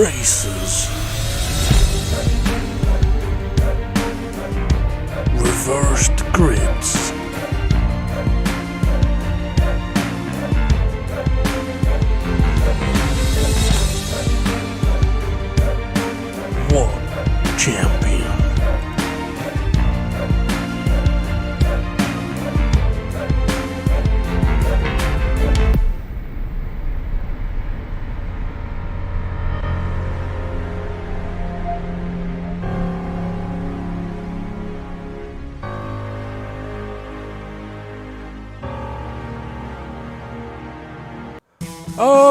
races, reversed grids, one champion.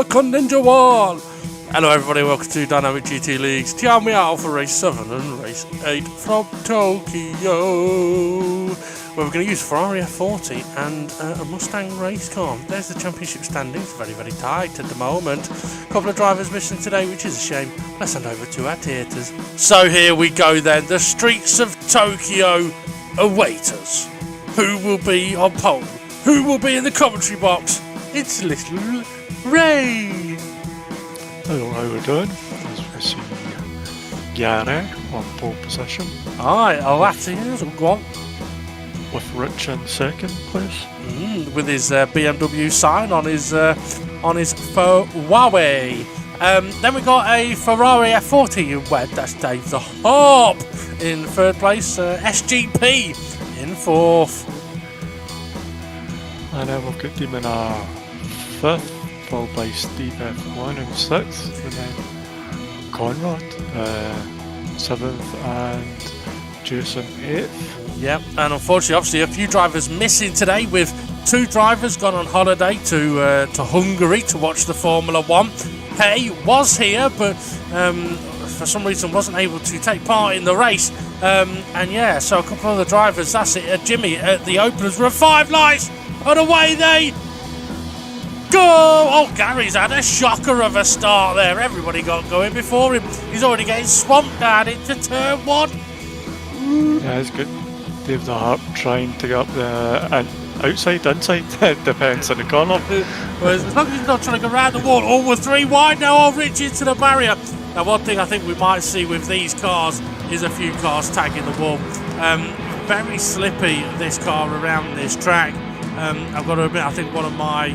Con Ninja Wall! Hello everybody, welcome to Dynamic GT League's Mjao for race 7 and race 8 from Tokyo, where we're going to use Ferrari F40 and a Mustang race car. There's the championship standings, very tight at the moment. A couple of drivers missing today, which is a shame. Let's hand over to our theatres. So here we go then, the streets of Tokyo await us. Who will be on pole? Who will be in the commentary box? It's little Ray! Hello, how we doing? As we see Gary on pole position. Aye, that's it. Go on. With Rich in second place. With his BMW sign on his Huawei. Then we got a Ferrari F40. Well, that's Dave the Hop in third place. SGP in fourth. And then we've got him in a fifth, followed by Steve F1 in sixth, and then Conrad seventh, and Jason eighth. Yep, and unfortunately, obviously, a few drivers missing today, with two drivers gone on holiday to Hungary to watch the Formula 1. Hay was here, but for some reason wasn't able to take part in the race. And yeah, so a couple of the drivers, that's it. Jimmy at the openers were 5 lights, and away they go! Oh, Gary's had a shocker of a start there. Everybody got going before him. He's already getting swamped down into turn 1. Yeah, it's good. Dave the Harp trying to get up the outside, inside, depends on the corner. Well, as long as he's not trying to go around the wall. Oh, we're 3 wide now. Oh, Rich into the barrier. Now, one thing I think we might see with these cars is a few cars tagging the wall. Very slippy, this car around this track. I've got to admit, I think one of my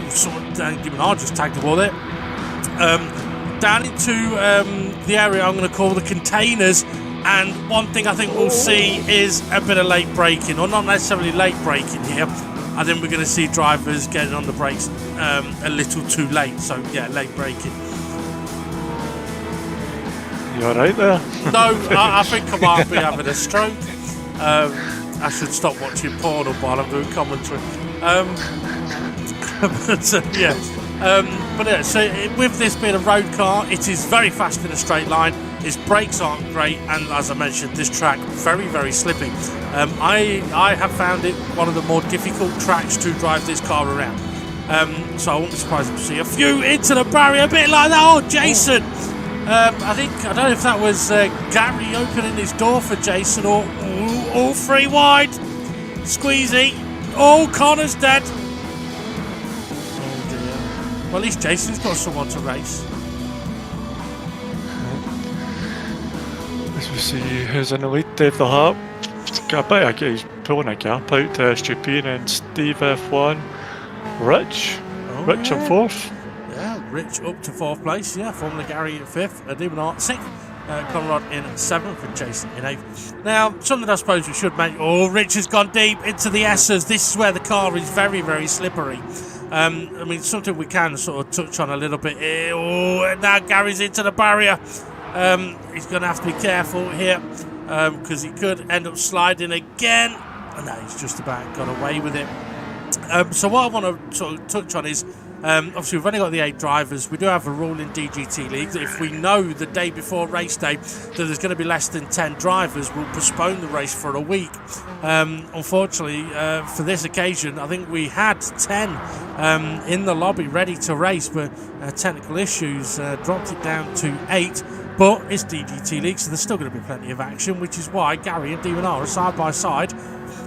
someone I just tagged the wall there. Down into the area I'm going to call the containers, and one thing I think we'll see is a bit of late braking, or not necessarily late braking here. I think we're going to see drivers getting on the brakes a little too late. So yeah, late braking. You alright there? No, I think I might be having a stroke. I should stop watching porn while I'm doing commentary. But yeah, so with this being a road car, it is very fast in a straight line. Its brakes aren't great, and as I mentioned, this track very slippy. I have found it one of the more difficult tracks to drive this car around. So I won't be surprised to see a few into the barrier, a bit like that. Oh, Jason! I don't know if that was Gary opening his door for Jason, or all 3 wide. Squeezy. Oh, Connor's dead. Oh dear. Well, at least Jason's got someone to race. As we see who's in the lead, Dave the Harp. He's pulling a gap out to SGP, and then Steve F1. Rich. Rich in fourth. Yeah, Rich up to 4th place. Yeah, Formula Gary in 5th. Adibonart 6th. Conrad in 7th and Jason in 8th. Now, something I suppose we should make. Oh, Rich has gone deep into the S's. This is where the car is very slippery. I mean, something we can sort of touch on a little bit here. Oh, and now Gary's into the barrier. He's going to have to be careful here because he could end up sliding again. And now he's just about got away with it. So what I want to sort of touch on is, obviously we've only got the 8 drivers. We do have a rule in DGT League that if we know the day before race day that there's going to be less than 10 drivers, we'll postpone the race for a week. Unfortunately, for this occasion, I think we had 10 in the lobby ready to race, but technical issues dropped it down to 8. But it's DGT League, so there's still going to be plenty of action, which is why Gary and Demon are side by side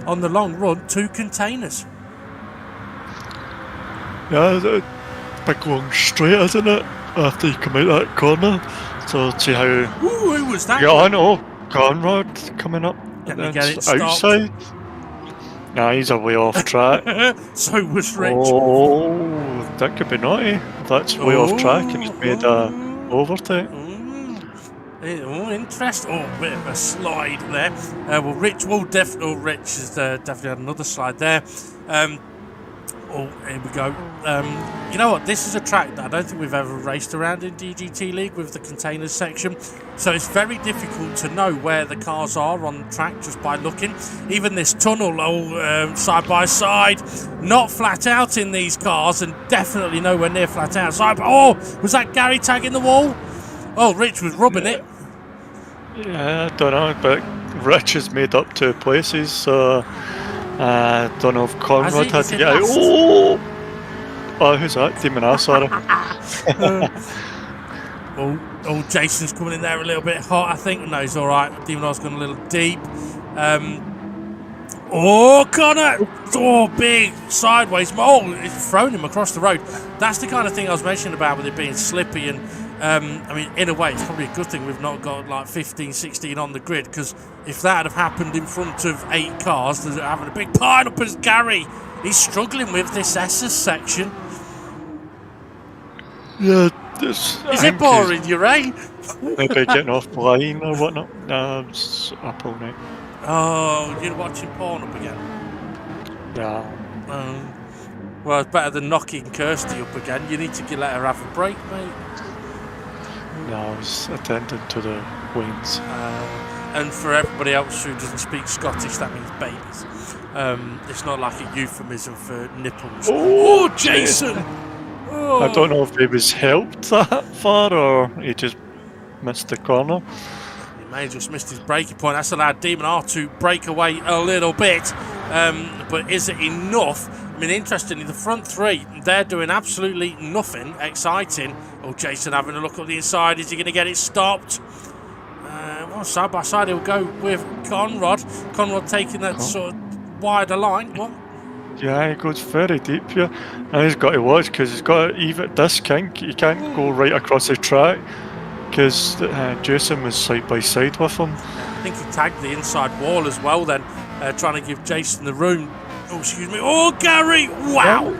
on the long run to containers. Yeah, big long straight, isn't it? after you come out that corner. So see how. Ooh, who was that? Yeah, I know. Conrad coming up. Let me get it stopped. Outside. Nah, he's a way off track. So was Rich. Oh, that could be naughty. That's way off track and he's made a overtake. Oh, interesting. Oh, bit of a slide there. Well, Rich will definitely. Oh, Rich has definitely had another slide there. Oh, here we go. You know what? This is a track that I don't think we've ever raced around in DGT League with the containers section. So it's very difficult to know where the cars are on the track just by looking. Even this tunnel, side by side, not flat out in these cars and definitely nowhere near flat out. Oh, was that Gary tagging the wall? Oh, Rich was rubbing it. Yeah, I don't know, but Rich has made up 2 places, so I don't know if Conrad had to get out. Oh, who's that? Demon sorry. Oh, Jason's coming in there a little bit hot, I think. No, he's all right. Demon R's gone a little deep. Oh, Connor! Oh, big sideways. Oh, it's thrown him across the road. That's the kind of thing I was mentioning about with it being slippy. And I mean, in a way, it's probably a good thing we've not got like 15, 16 on the grid, because if that had have happened in front of 8 cars, there's having a big pile up as Gary. He's struggling with this S's section. Yeah, is it boring, you right? Maybe getting off the line or whatnot. No, I'm up all night. Oh, you're watching porn up again? Yeah. Well, it's better than knocking Kirsty up again. You need to let her have a break, mate. No, I was attending to the wings. And for everybody else who doesn't speak Scottish, that means babies. It's not like a euphemism for nipples. Oh, Jason! Oh. I don't know if he was helped that far or he just missed the corner. He may have just missed his breaking point. That's allowed Demon R to break away a little bit. But is it enough? I mean, interestingly, the front 3, they're doing absolutely nothing exciting. Oh, Jason having a look at the inside. Is he going to get it stopped? Well, side by side, he'll go with Conrad. Conrad taking that sort of wider line. What? Yeah, he goes very deep here. And he's got to watch because he's got even this kink. He can't go right across the track because Jason was side by side with him. I think he tagged the inside wall as well then, trying to give Jason the room. Oh, excuse me. Oh, Gary! Wow!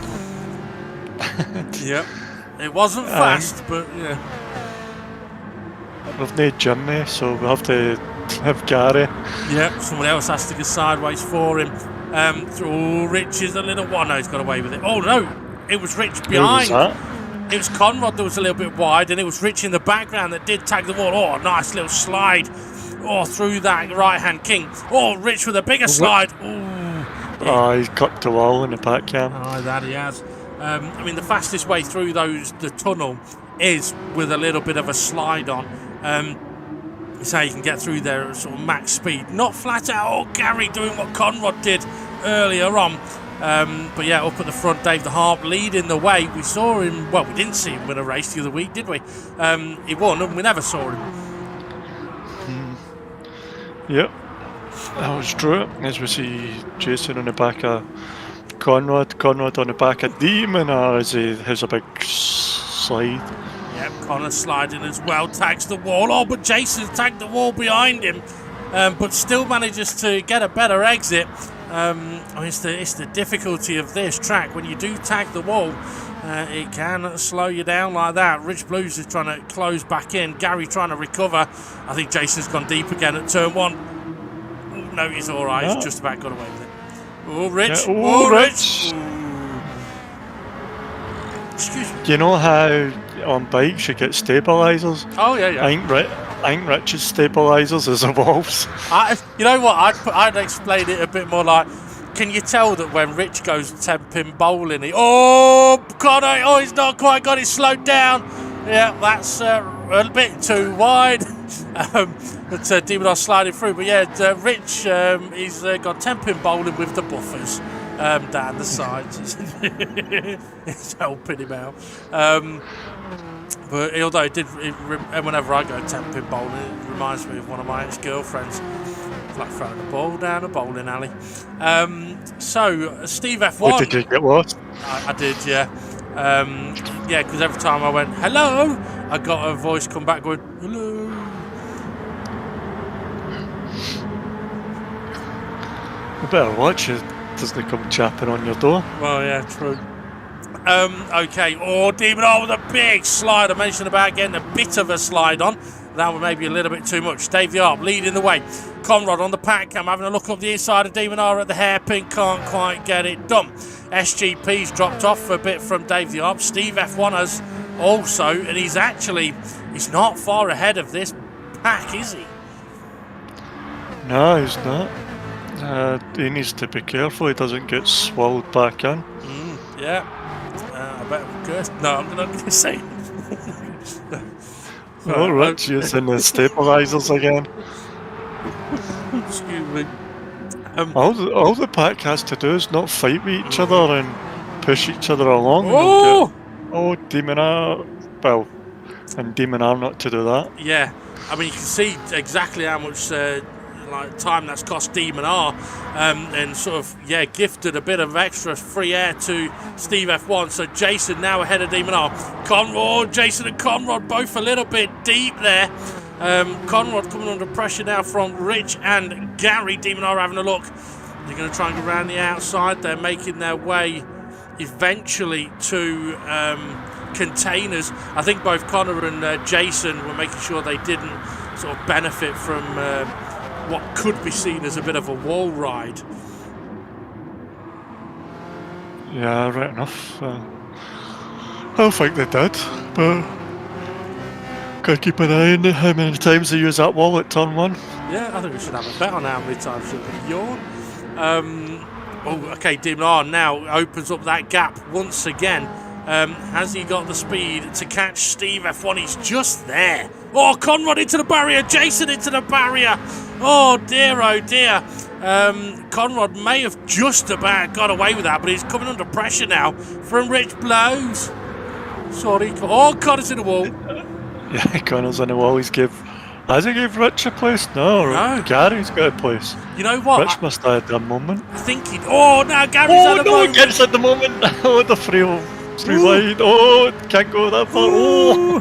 Yep. It wasn't fast, but yeah. We've no Jimmy, so we'll have to have Gary. Yep, someone else has to go sideways for him. Rich is a little one. No, he's got away with it. Oh, no. It was Rich behind. Who was that? It was Conrad that was a little bit wide, and it was Rich in the background that did tag the wall. Oh, nice little slide. Oh, through that right-hand king. Oh, Rich with a bigger slide. Ooh. Oh, he's cut the wall in the back cam. Oh, that he has. I mean, the fastest way through the tunnel is with a little bit of a slide on. It's how you can get through there at sort of max speed. Not flat out. Oh, Gary doing what Conrad did earlier on. But yeah, up at the front, Dave the Harp leading the way. We saw him, well, we didn't see him win a race the other week, did we? He won and we never saw him. Yep, that was true. As we see Jason on the back of Conrad on the back of Demon, as he has a big slide. Yep, Connor sliding as well, tags the wall. Oh, but Jason's tagged the wall behind him, but still manages to get a better exit. I mean, it's the difficulty of this track. When you do tag the wall, it can slow you down like that. Rich Blues is trying to close back in. Gary trying to recover. I think Jason's gone deep again at turn 1. Ooh, no, he's all right. He's just about got away with it. Oh, Rich. Yeah. Oh, Rich. Excuse me. Do you know how on bikes you get stabilisers? Oh, yeah. I think Rich's stabilisers is the walls. You know what? I'd explain it a bit more like, can you tell that when Rich goes 10-pin bowling, Connor, he's not quite got it slowed down. Yeah, that's a bit too wide. But Demon are sliding through. But yeah, Rich, he's got 10-pin bowling with the buffers down the sides. It's helping him out. But although whenever I go 10-pin bowling, it reminds me of one of my ex-girlfriends. It's like throwing a ball down a bowling alley. So, Steve F1. Oh, did you get lost? I did, yeah. Yeah, because every time I went, hello, I got a voice come back going, hello. You better watch it. Doesn't come chapping on your door. Well, yeah, true. Okay, Demon R with a big slide. I mentioned about getting a bit of a slide on. That was maybe a little bit too much. Dave the Arp leading the way. Conrad on the pack cam having a look up the inside of Demon R at the hairpin. Can't quite get it done. SGP's dropped off a bit from Dave the Arp. Steve F1 has also, and he's not far ahead of this pack, is he? No, he's not. He needs to be careful he doesn't get swallowed back in. Yeah. I bet curse. No, I'm not going to say. Oh, Rich using the stabilizers again. Excuse me. All the pack has to do is not fight with each other and push each other along. Demon R. Well, and Demon R not to do that. Yeah. I mean, you can see exactly how much time that's cost Demon R, and sort of gifted a bit of extra free air to Steve F1. So Jason now ahead of Demon R. Jason and Conrad both a little bit deep there. Conrad coming under pressure now from Rich and Gary. Demon R having a look. They're going to try and go around the outside. They're making their way eventually to containers. I think both Connor and Jason were making sure they didn't sort of benefit from what could be seen as a bit of a wall ride. Yeah, right enough. I don't think they did, but gotta keep an eye on how many times they use that wall at turn 1. Yeah, I think we should have a bet on how many times you can yawn. Okay, Demon R now opens up that gap once again. Has he got the speed to catch Steve F1? He's just there. Oh, Conrad into the barrier. Jason into the barrier. Oh dear. Conrad may have just about got away with that, but he's coming under pressure now from Rich Blows. Sorry. Oh, Connor's in the wall. Yeah, Connor's in the wall. Has he gave Rich a place? No. Gary's got a place. You know what? Rich must have had a moment. I think he... Oh, now Gary's had a moment. Gary's at the moment. Oh, the free wide. Oh, can't go that far. Oh.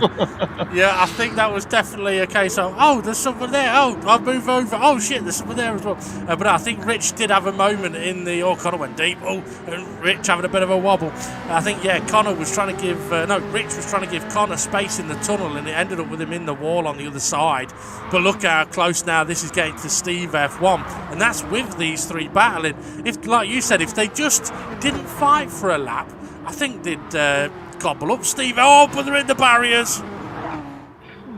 Yeah, I think that was definitely a case of, there's someone there. Oh, I'll move over. Oh, shit, there's someone there as well. But I think Rich did have a moment in the... Oh, Connor went deep. Oh, and Rich having a bit of a wobble. I think, Connor was trying to give... Rich was trying to give Connor space in the tunnel, and it ended up with him in the wall on the other side. But look how close now this is getting to Steve F1. And that's with these three battling. If, like you said, if they just didn't fight for a lap, I think they'd gobble up Steve. Oh, but they're in the barriers.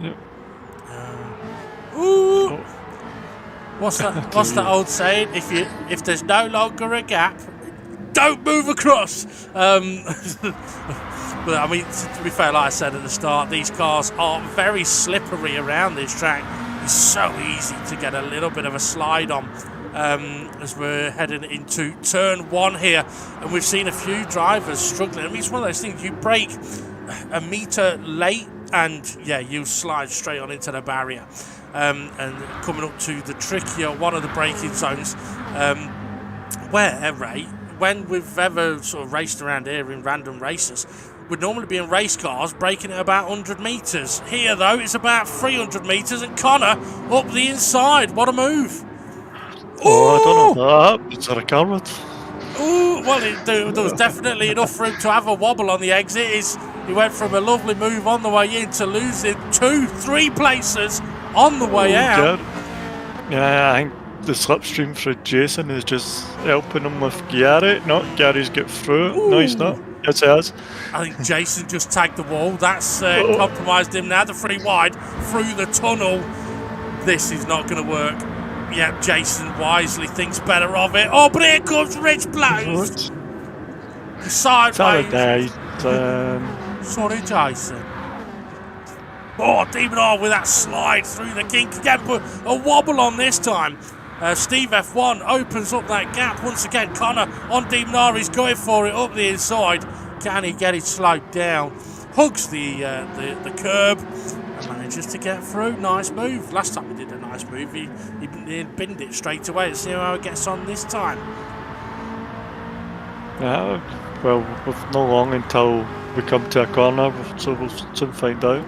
Yep. Ooh. What's that old saying? If there's no longer a gap, don't move across. But I mean, to be fair, like I said at the start, these cars are very slippery around this track. It's so easy to get a little bit of a slide on. As we're heading into turn 1 here, and we've seen a few drivers struggling. I mean, it's one of those things, you brake a metre late and you slide straight on into the barrier, and coming up to the trickier one of the braking zones, when we've ever sort of raced around here in random races, would normally be in race cars braking at about 100 metres. Here though, it's about 300 metres, and Connor up the inside. What a move. Oh, I don't know that. It's a Conrad. Ooh, well, there was definitely enough for him to have a wobble on the exit. He went from a lovely move on the way in to losing 2-3 places on the way out. Yeah, I think the slipstream for Jason is just helping him with Gary. Not Gary's get through it. Ooh. No, he's not. Yes, he has. I think Jason just tagged the wall. That's compromised him now. The free wide through the tunnel. This is not going to work. Yep, Jason wisely thinks better of it. Oh, but here comes Rich Blows. Sideways. Sorry, Jason. Oh, Demon R with that slide through the kink again, but a wobble on this time. Steve F1 opens up that gap once again. Connor on Demon R, he's going for it up the inside. Can he get it slowed down? Hugs the curb and manages to get through. Nice move. Last time he did a nice move, he binned it straight away. Let's see how it gets on this time. Yeah, well, we've not long until we come to a corner, so we'll soon find out.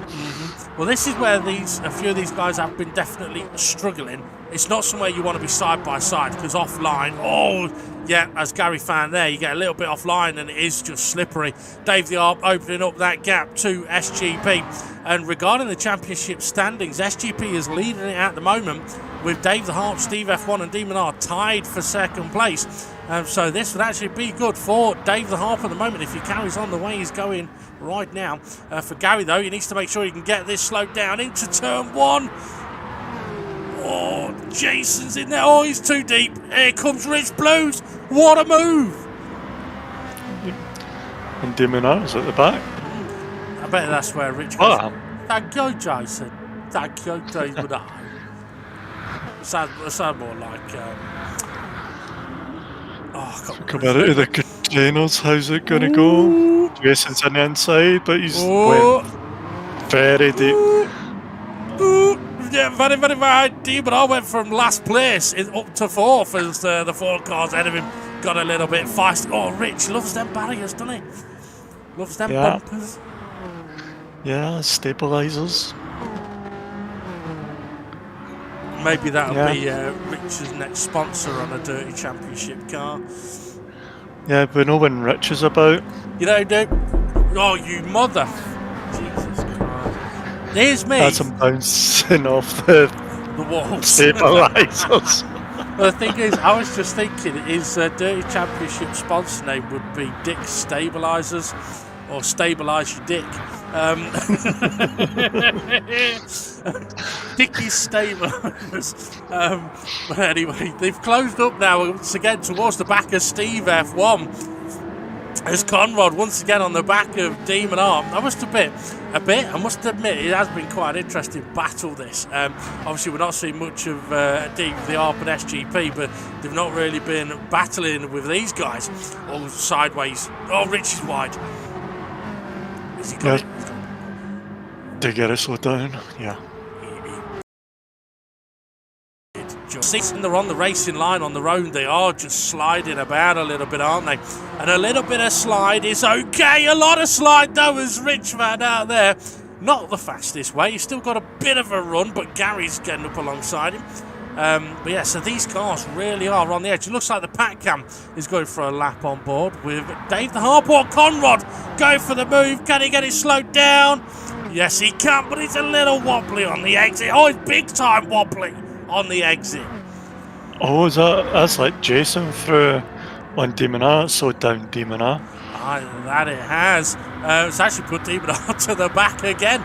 Well, this is where a few of these guys have been definitely struggling. It's not somewhere you want to be side by side, because offline, as Gary found there, you get a little bit offline and it is just slippery. Dave the Arp opening up that gap to SGP. And regarding the championship standings, SGP is leading it at the moment with Dave the Harp, Steve F1 and Demon R tied for second place. So this would actually be good for Dave the Harp at the moment if he carries on the way he's going right now. For Gary, though, he needs to make sure he can get this slowed down into turn 1. Oh, Jason's in there. Oh, he's too deep. Here comes Rich Blues. What a move. And Demon R's at the back. I bet that's where Rich goes. Thank you, Jason. Thank you, Demon R. Sound more like... Come out of the containers, how's it gonna go? Jason's on the inside, but he's went very deep. Yeah, very, very, very deep, but I went from last place up to 4th as the 4 cars ahead of him got a little bit fast. Oh, Rich loves them barriers, doesn't he? Loves them bumpers. Yeah, stabilisers. Maybe that'll be Rich's next sponsor on a Dirty Championship car. Yeah, we know when Rich is about. You know, dude. Oh, you mother. Jesus Christ. There's me. That's him bouncing off the walls. Stabilisers. Well, the thing is, I was just thinking his Dirty Championship sponsor name would be Dick Stabilisers, or Stabilise Your Dick. Dickie's Stabilisers. But anyway, they've closed up now once again towards the back of Steve F1. As Conrad once again on the back of Demon Arm. I must admit, it has been quite an interesting battle this. Obviously we're not seeing much of Dave the Arp and SGP, but they've not really been battling with these guys. All sideways. Oh, Rich is wide. Has he got it? They get it slowed down, yeah. Seeing they're on the racing line on their own, they are just sliding about a little bit, aren't they? And a little bit of slide is okay. A lot of slide though, as Rich found out there. Not the fastest way. He's still got a bit of a run, but Gary's getting up alongside him. But yeah, so these cars really are on the edge. It looks like the Pack Cam is going for a lap on board with Dave the Harport. Conrad going for the move. Can he get it slowed down? Yes, he can, but it's a little wobbly on the exit. Oh, it's big time wobbly on the exit. Oh, that's like Jason through on Demon R, slowed down Demon R. That it has. It's actually put Demon R to the back again.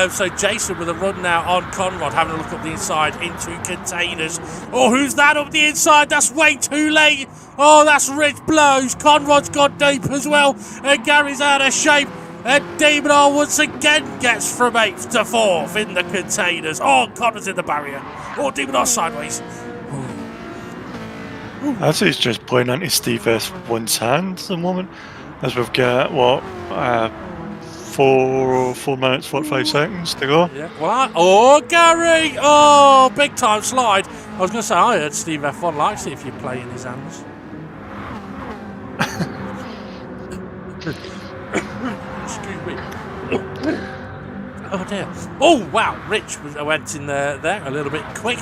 So Jason with a run now on Conrad, having a look up the inside into containers. Oh, who's that up the inside? That's way too late. Oh, that's Rich Blows. Conrad's got deep as well. And Gary's out of shape. And Demon R once again gets from 8th to 4th in the containers. Oh, Conrad's in the barrier. Oh, Demon R sideways. That's he's just playing into Steve S1's hand at the moment. As we've got, 4 minutes, 45 seconds to go. Yeah. Oh, Gary! Oh, big time slide. I was going to say, I heard Steve F1 likes it if you play in his hands. Excuse me. Oh dear. Oh wow, Rich went in there a little bit quick.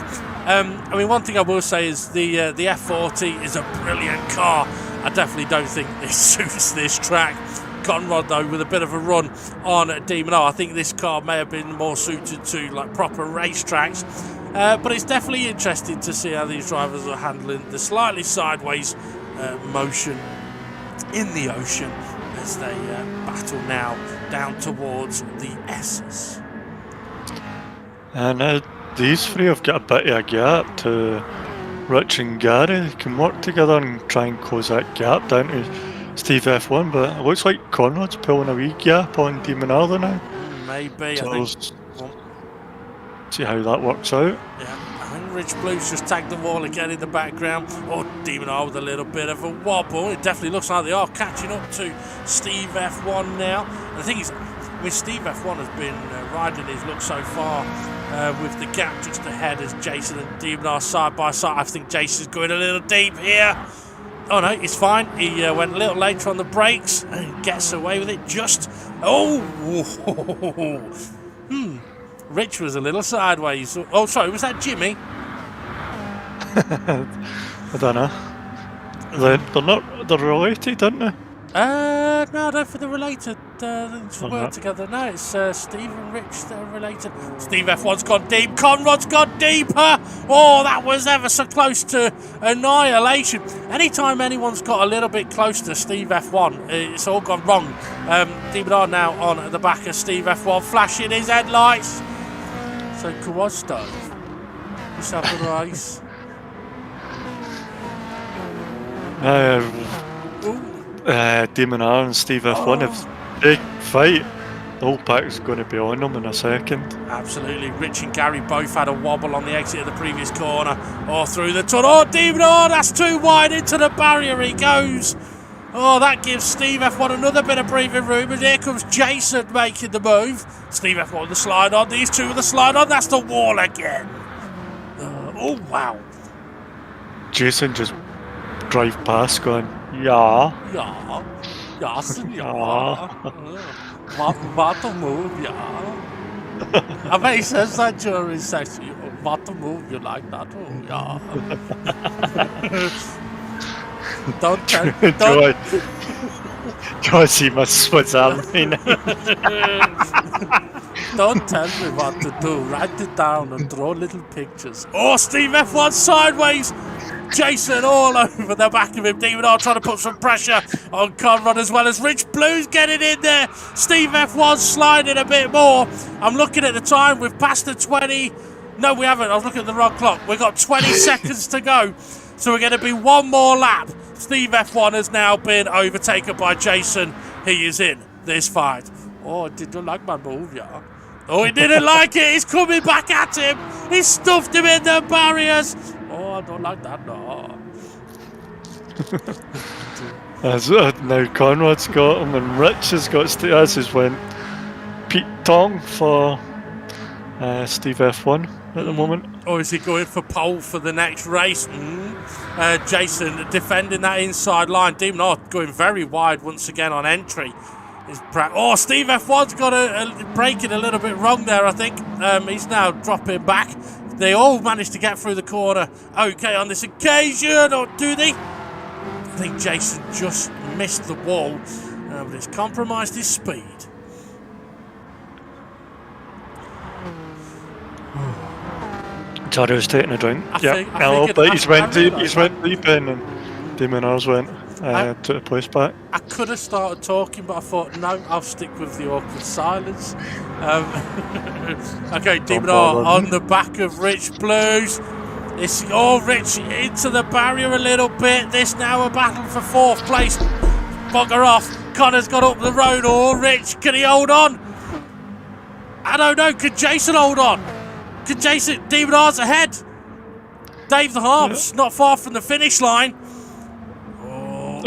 I mean, one thing I will say is the F40 is a brilliant car. I definitely don't think this suits this track. Conrad though with a bit of a run on Demon R. I think this car may have been more suited to like proper racetracks. But it's definitely interesting to see how these drivers are handling the slightly sideways motion in the ocean as they battle now down towards the S's. And these three have got a bit of a gap to Rich and Gary. They can work together and try and close that gap down to Steve F1, but it looks like Conrad's pulling a wee gap on Demon R now. Maybe, so I think. See how that works out. Yeah. Rich Blues just tagged the wall again in the background. Oh, Demon R with a little bit of a wobble. It definitely looks like they are catching up to Steve F1 now. And the thing is, Steve F1 has been riding his look so far with the gap just ahead as Jason and Demon R side by side. I think Jason's going a little deep here. Oh no, he's fine. He went a little later on the brakes and gets away with it just... Oh! Rich was a little sideways. Oh, sorry, was that Jimmy? I don't know. They're related, aren't they? No, I don't think they're related. They Oh, work no. together. No, it's Steve and Rich that are related. Steve F1's gone deep. Conrod's gone deeper. Oh, that was ever so close to annihilation. Anytime anyone's got a little bit close to Steve F1, it's all gone wrong. Demonard now on the back of Steve F1, flashing his headlights. So, come on, Steve. Let's have a race. Damon R and Steve F1, if they fight, the whole pack's going to be on them in a second. Absolutely. Rich and Gary both had a wobble on the exit of the previous corner. Or through the tunnel. Oh, Demon, that's too wide into the barrier he goes. Oh, that gives Steve F1 another bit of breathing room. And here comes Jason making the move. Steve F1 with the slide on. These two with the slide on. That's the wall again. Oh, wow. Jason just drive past going, yeah. Ja. Jason, ja. Ja. What a move, yeah. I bet he says that during his section. What a move, you like that? Oh, yeah. Don't tell Do I see my Switzerland? Don't tell me what to do. Write it down and draw little pictures. Oh, Steve F1 sideways. Jason all over the back of him. Demon R trying to put some pressure on Conrad as well as Rich Blues getting in there. Steve F1 sliding a bit more. I'm looking at the time. We've passed the 20. No, we haven't. I was looking at the wrong clock. We've got 20 seconds to go. So we're going to be one more lap. Steve F1 has now been overtaken by Jason. He is in this fight. Oh, did you like my move, yeah? Oh, he didn't like it. He's coming back at him. He stuffed him in the barriers. Oh, I don't like that, no. Now Conrad's got him and Rich has got as is went Pete Tong for Steve F1 at the moment. Or is he going for pole for the next race? Jason defending that inside line. Demon North going very wide once again on entry. Oh, Steve F1's got a braking a little bit wrong there, I think. He's now dropping back. They all managed to get through the corner okay on this occasion, or do they? I think Jason just missed the wall, but it's compromised his speed. Sorry, was taking a drink. I but he's went deep in and Damon R's went took the place back. I could have started talking, but I thought, no, I'll stick with the awkward silence. Okay, Demon R on the back of Rich Blues. Rich into the barrier a little bit. This now a battle for fourth place. Bugger off. Connor's got up the road. Oh, Rich, can he hold on? I don't know. Could Jason hold on? Could Jason? Demon R's ahead. Dave the Harps not far from the finish line.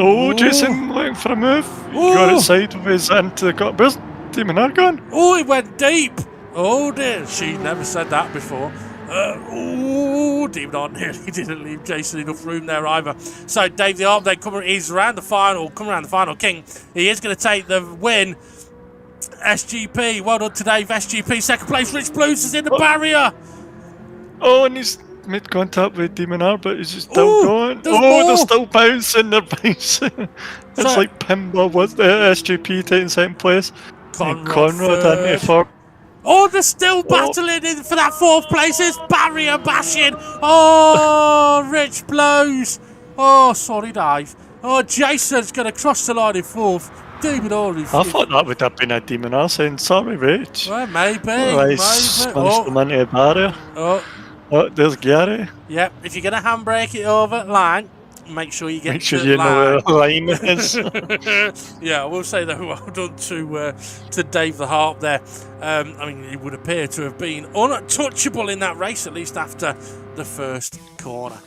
Oh, Jason looking for a move. He got it sideways into the cut. Where's Demon R gone? Oh, he went deep. Oh dear, she never said that before. Demon R nearly didn't leave Jason enough room there either. So Dave the Harp, he's around the final, king. He is going to take the win. SGP, well done to Dave. SGP, second place. Rich Blues is in the barrier. Oh, and he's made contact with Demon R, but he's still going. They're still bouncing. They're bouncing. It's like pinball. Was the SGP taking second place? Conrad into fourth. Oh, they're still battling in for that fourth place. It's barrier bashing. Oh, Rich Blues. Oh, sorry, Dave. Oh, Jason's going to cross the line in fourth. Demon R. I thought that would have been a Demon R saying, sorry, Rich. Well, maybe. Smashed them into a barrier. Oh, there's Gary. Yep, if you're going to handbrake it over line, make sure you get Make sure you know where the line is. Yeah, I will say though, well done to Dave the Harp there. I mean, he would appear to have been untouchable in that race, at least after the first corner.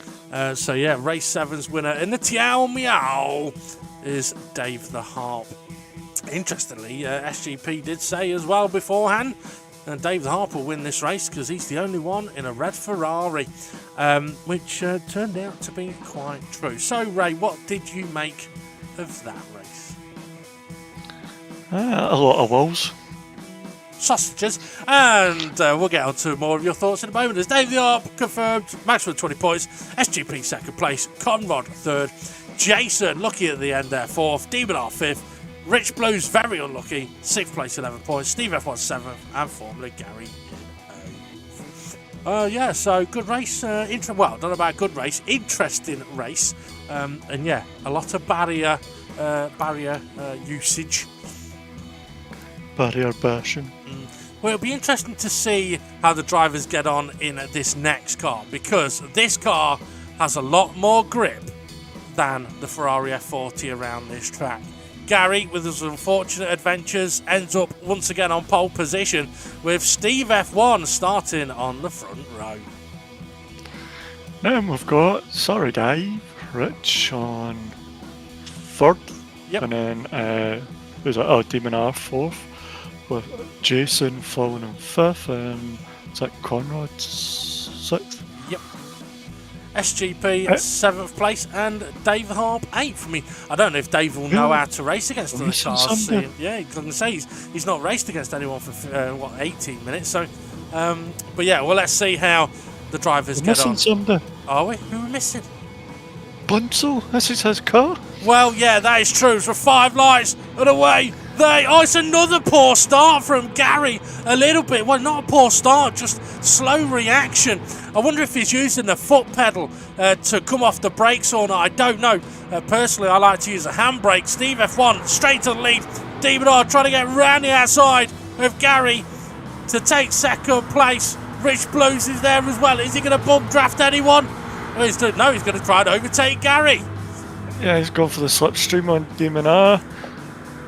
So yeah, race 7's winner in the Mjao is Dave the Harp. Interestingly, SGP did say as well beforehand and Dave the Harp will win this race because he's the only one in a red Ferrari, which turned out to be quite true. So, Ray, what did you make of that race? A lot of walls. Sausages, and we'll get on to more of your thoughts in a moment. As Dave the Harp confirmed, maximum 20 points, SGP second place, Conrad third, Jason lucky at the end there fourth, Demon R fifth, Rich Blues very unlucky, sixth place 11 points, Steve F1 seventh, and Formula Gary in eighth. Yeah, so good race. Well, I don't know about good race, interesting race, and yeah, a lot of barrier usage. Barrier bashing. Well, it'll be interesting to see how the drivers get on in this next car, because this car has a lot more grip than the Ferrari F40 around this track. Gary, with his unfortunate adventures, ends up once again on pole position, with Steve F1 starting on the front row. Then we've got Dave, Rich on third, Yep. and then who's that? Oh, Demon R fourth, with Jason following in fifth, and is that Conrad sixth? Yep. SGP 7th place, and Dave Harp 8th. I mean, I don't know if Dave will know how to race against other cars. Yeah, he's going to say he's not raced against anyone for 18 minutes. So, but yeah, well, let's see how the drivers get on. Somebody. Are we? Who are we missing? Bunzel, this is his car. Well, yeah, that is true. So 5 lights and away. It's another poor start from Gary. A little bit. Well, not a poor start, just slow reaction. I wonder if he's using the foot pedal to come off the brakes or not. I don't know. Personally, I like to use a handbrake. Steve F1 straight to the lead. Demon R trying to get round the outside of Gary to take second place. Rich Blues is there as well. Is he going to bump draft anyone? No, he's going to try and overtake Gary. Yeah, he's gone for the slipstream on Demon R.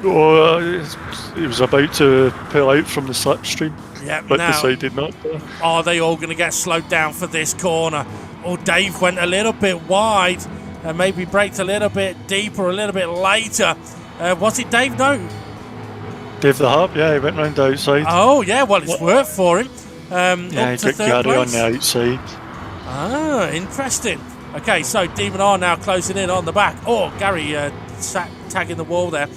He was about to pull out from the slipstream, but decided not to. Are they all going to get slowed down for this corner? Oh, Dave went a little bit wide, maybe braked a little bit deeper, a little bit later. Was it Dave? No. Dave the Harp, yeah, he went round the outside. Oh, yeah, well, it's worked for him. Yeah, up he to got third Gary place. on the outside. Ah, interesting. Okay, so Demon R now closing in on the back. Oh, Gary tagging the wall there.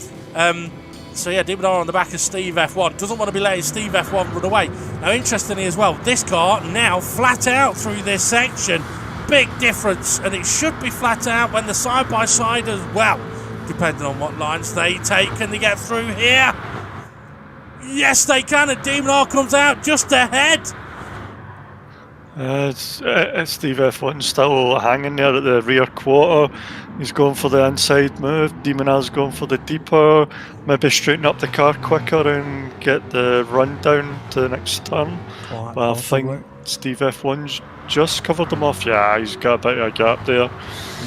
So yeah, Demon R on the back of Steve F1. Doesn't want to be letting Steve F1 run away. Now, interestingly as well, this car now flat out through this section. Big difference, and it should be flat out when the side-by-side as well, depending on what lines they take. Can they get through here? Yes, they can, and Demon R comes out just ahead. Steve F1 still hanging there at the rear quarter. He's going for the inside move. Demon R's going for the deeper. Maybe straighten up the car quicker and get the run down to the next turn. But I think Steve F1's just covered them off. Yeah, he's got a bit of a gap there.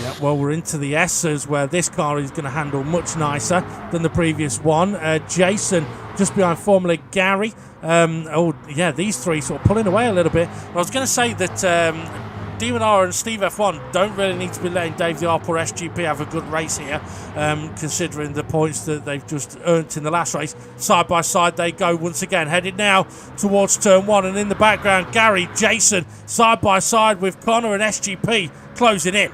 Yeah, well, we're into the S's where this car is going to handle much nicer than the previous one. Jason just behind Formula Gary. These three sort of pulling away a little bit. I was going to say that Demon R and Steve F1 don't really need to be letting Dave the Harp or SGP have a good race here, considering the points that they've just earned in the last race. Side by side they go once again, headed now towards turn 1, and in the background Gary, Jason, side by side with Connor and SGP closing in.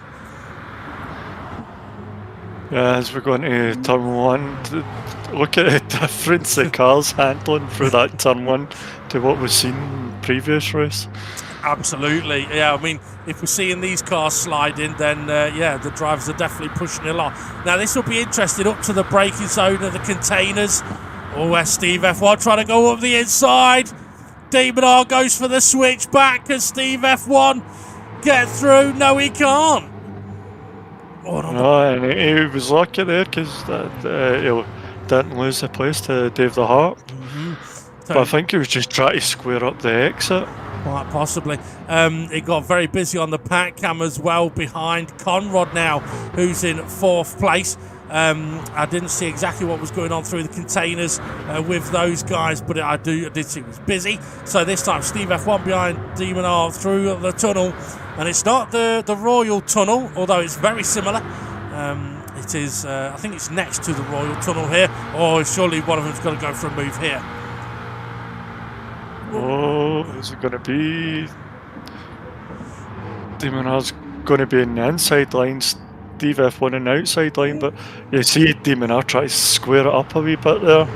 Yeah, as we're going to turn 1, look at the difference the cars handling through that turn 1 to what we've seen in the previous race. Absolutely, yeah. I mean, if we're seeing these cars sliding, then the drivers are definitely pushing it along. Now, this will be interesting up to the braking zone of the containers. Oh, Steve F1 trying to go up the inside. Demon R goes for the switch back. Can Steve F1 get through? No, he can't. And he was lucky there because he didn't lose the place to Dave the Harp. But I think he was just trying to square up the exit. Quite possibly. It got very busy on the pack cam as well behind Conrad now, who's in 4th place. I didn't see exactly what was going on through the containers with those guys, but I did see it was busy. So this time Steve F1 behind Demon R through the tunnel, and it's not the Royal Tunnel, although it's very similar. It is, I think it's next to the Royal Tunnel here, or surely one of them's got to go for a move here. Oh, is it going to be? Demon R's going to be in the inside line, Steve F1 in the outside line, but you see Demon R try to square it up a wee bit there.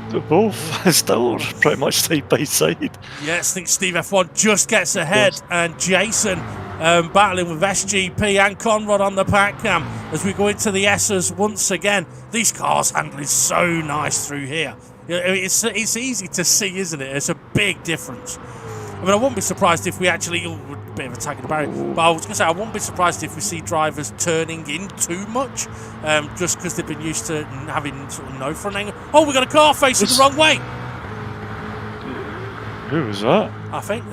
They're both still pretty much side by side. Yes, I think Steve F1 just gets ahead, and Jason battling with SGP and Conrad on the pack cam as we go into the S's once again. These cars handling so nice through here. It's easy to see, isn't it? It's a big difference. I mean, I wouldn't be surprised if we actually... a bit of a tag in the barrier. But I was going to say, I wouldn't be surprised if we see drivers turning in too much, just because they've been used to having sort of no front angle. Oh, we got a car facing the wrong way. Who was that? I think